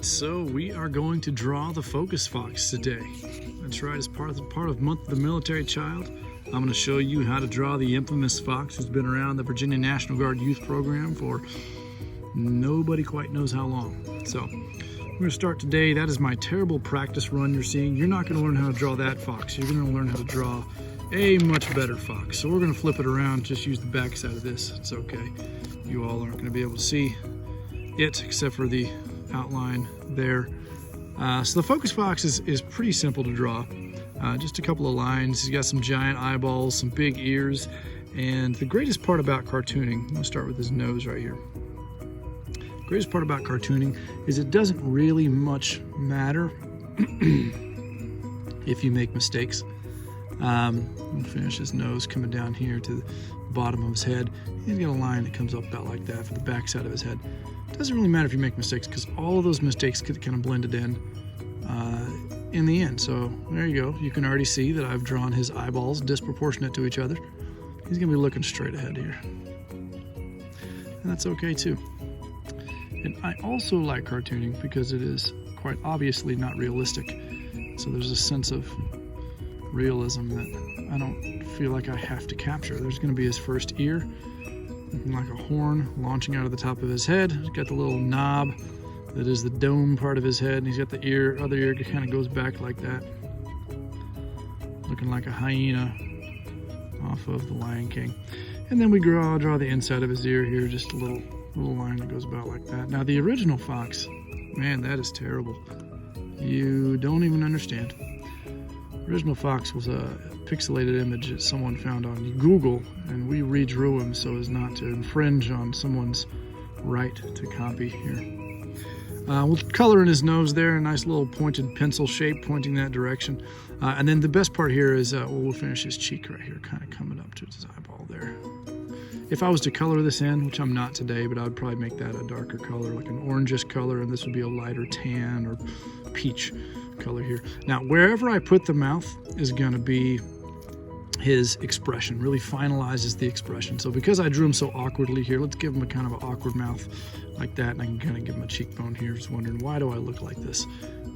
So we are going to draw the focus fox today. That's right, as part of Month of the Military Child, I'm going to show you how to draw the infamous fox who's been around the Virginia National Guard Youth Program for nobody quite knows how long. So we're going to start today. That is my terrible practice run you're seeing. You're not going to learn how to draw that fox. You're going to learn how to draw a much better fox. So we're going to flip it around, just use the back side of this. It's okay. You all aren't going to be able to see it except for the outline there. So the focus fox is pretty simple to draw. Just a couple of lines. He's got some giant eyeballs, some big ears, and the greatest part about cartooning, I'm going to start with his nose right here. The greatest part about cartooning is it doesn't really much matter if you make mistakes. We'll finish his nose coming down here to the bottom of his head. He's got a line that comes up about like that for the back side of his head. It doesn't really matter if you make mistakes because all of those mistakes get kind of blended in the end. So there you go. You can already see that I've drawn his eyeballs disproportionate to each other. He's going to be looking straight ahead here. And that's okay too. And I also like cartooning because it is quite obviously not realistic. So there's a sense of realism that I don't feel like I have to capture. There's going to be his first ear, looking like a horn launching out of the top of his head. He's got the little knob that is the dome part of his head, and he's got the other ear kind of goes back like that, looking like a hyena off of The Lion King. And then we draw the inside of his ear here, just a little line that goes about like that. Now the original fox, man, that is terrible. You don't even understand. Original fox was a pixelated image that someone found on Google, and we redrew him so as not to infringe on someone's right to copy here. We'll color in his nose there, a nice little pointed pencil shape pointing that direction. And then the best part here is we'll finish his cheek right here, kind of coming up to his eyeball there. If I was to color this in, which I'm not today, but I would probably make that a darker color, like an orangish color, and this would be a lighter tan or peach color here. Now, wherever I put the mouth is going to be his expression, really finalizes the expression. So because I drew him so awkwardly here, let's give him a kind of an awkward mouth like that, and I can kind of give him a cheekbone here, just wondering, why do I look like this?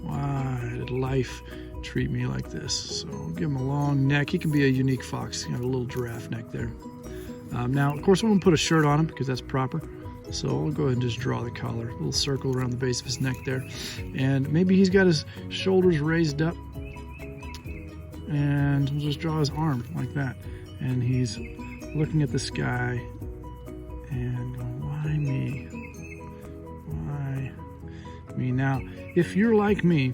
Why did life treat me like this? So I'll give him a long neck. He can be a unique fox. He got a little giraffe neck there. Now, of course, I'm going to put a shirt on him because that's proper. So I'll go ahead and just draw the collar, a little circle around the base of his neck there. And maybe he's got his shoulders raised up, and we'll just draw his arm like that. And he's looking at the sky and going, why me? Why me? Now, if you're like me,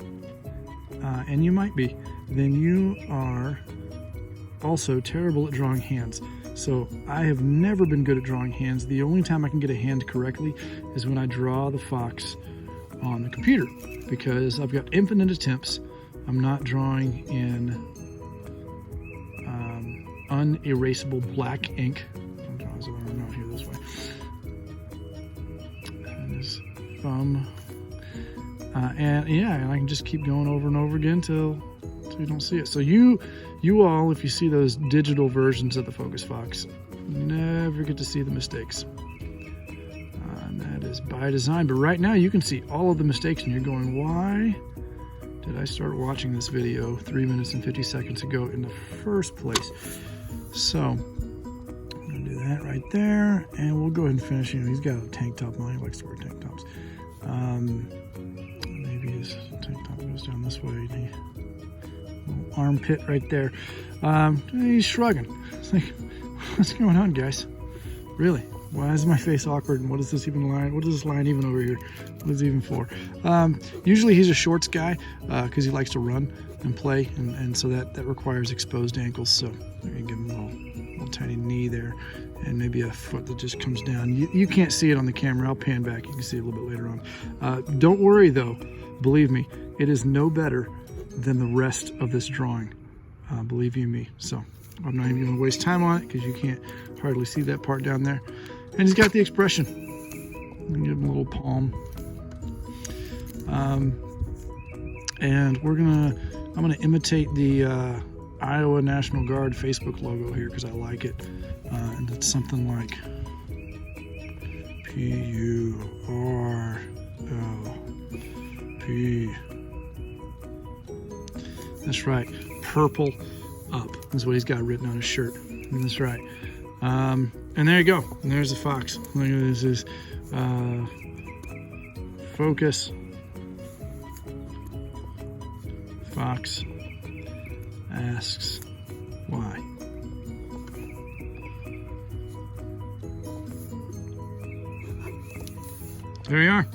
and you might be, then you are also terrible at drawing hands. So I have never been good at drawing hands. The only time I can get a hand correctly is when I draw the fox on the computer, because I've got infinite attempts. I'm not drawing in unerasable black ink. I'll draw his arm out here this way. And his thumb. And yeah, and I can just keep going over and over again till you don't see it. So you all, if you see those digital versions of the focus fox, never get to see the mistakes. And that is by design. But right now you can see all of the mistakes, and you're going, why did I start watching this video 3 minutes and 50 seconds ago in the first place? So I'm gonna do that right there, and we'll go ahead and finish. You know, he's got a tank top on. He likes to wear tank tops. Maybe his tank top goes down this way. Little armpit right there. He's shrugging. It's like, what's going on, guys? Really? Why is my face awkward? And what is this even line? What is this line even over here? What is it even for? Usually he's a shorts guy because he likes to run and play, and so that requires exposed ankles. So I'm gonna give him a little tiny knee there, and maybe a foot that just comes down. You can't see it on the camera. I'll pan back. You can see it a little bit later on. Don't worry though. Believe me, it is no better than the rest of this drawing. Believe you me. So I'm not even gonna waste time on it because you can't hardly see that part down there. And he's got the expression. Give him a little palm. And I'm gonna imitate the Iowa National Guard Facebook logo here because I like it. And it's something like PURL P. That's right. Purple up. That's what he's got written on his shirt. That's right. And there you go. And there's the fox. Look at this. Is focus. Fox asks why. There you are.